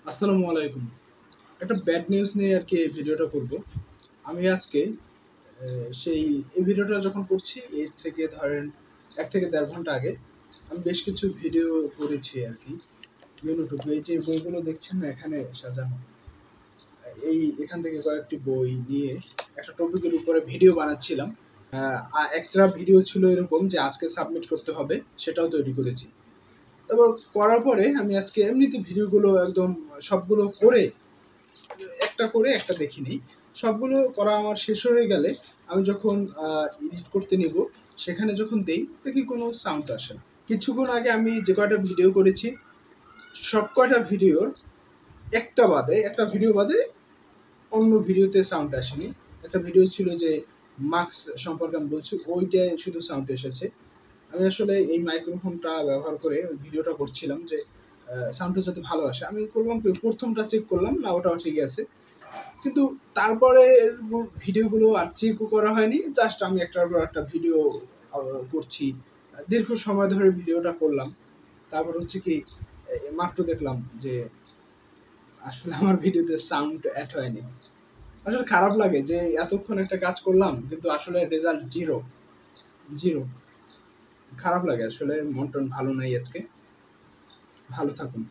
আসসালামু আলাইকুম। একটা ব্যাড নিউজ নিয়ে আরকি এই ভিডিওটা করব। আমি আজকে সেই এই ভিডিওটা যখন করছি এর থেকে ধরেন ১ থেকে ১.৫ ঘন্টা আগে আমি বেশ কিছু ভিডিও করেছি আরকি। YouTube এই যে বইগুলো দেখছেন না এখানে সাজানো। এখান থেকে কয়েকটি বই নিয়ে একটা টপিকের উপরে ভিডিও বানাচ্ছিলাম। একটা ভিডিও ছিল এরকম যে আজকে সাবমিট করতে হবে, সেটাও তৈরি করেছি। তারপর করার পরে আমি আজকে এমনিতে ভিডিওগুলো একদম সবগুলো করে একটা করে একটা দেখিনি। সবগুলো করা আমার শেষ হয়ে গেলে আমি যখন এডিট করতে নিব, সেখানে যখন দেই দেখি কোনো সাউন্ড আসে না। কিছুক্ষণ আগে আমি যে কয়টা ভিডিও করেছি, সব কয়টা ভিডিওর একটা ভিডিও বাদে অন্য ভিডিওতে সাউন্ড আসেনি। একটা ভিডিও ছিল যে মাস্ক সম্পর্কে আমি বলছি, ওইটায় শুধু সাউন্ড এসেছে। আমি আসলে এই মাইক্রোফোনটা ব্যবহার করে ওই ভিডিওটা করছিলাম যে সাউন্ডটা যাতে ভালো আসে। আমি করলাম কি ১ম টা চেক করলাম, না ওটাও ঠিকই আছে। কিন্তু তারপরে ভিডিওগুলো আর চেকও করা হয়নি। জাস্ট আমি একটার পর একটা ভিডিও করছি। দীর্ঘ সময় ধরে ভিডিওটা করলাম। তারপর হচ্ছে কি মাত্র দেখলাম যে আসলে আমার ভিডিওতে সাউন্ড এড হয়নি। আসলে খারাপ লাগে যে এতক্ষণ একটা কাজ করলাম কিন্তু আসলে রেজাল্ট 0, 0। খারাপ লাগে আসলে, মন-টন ভালো নাই আজকে। ভালো থাকুন।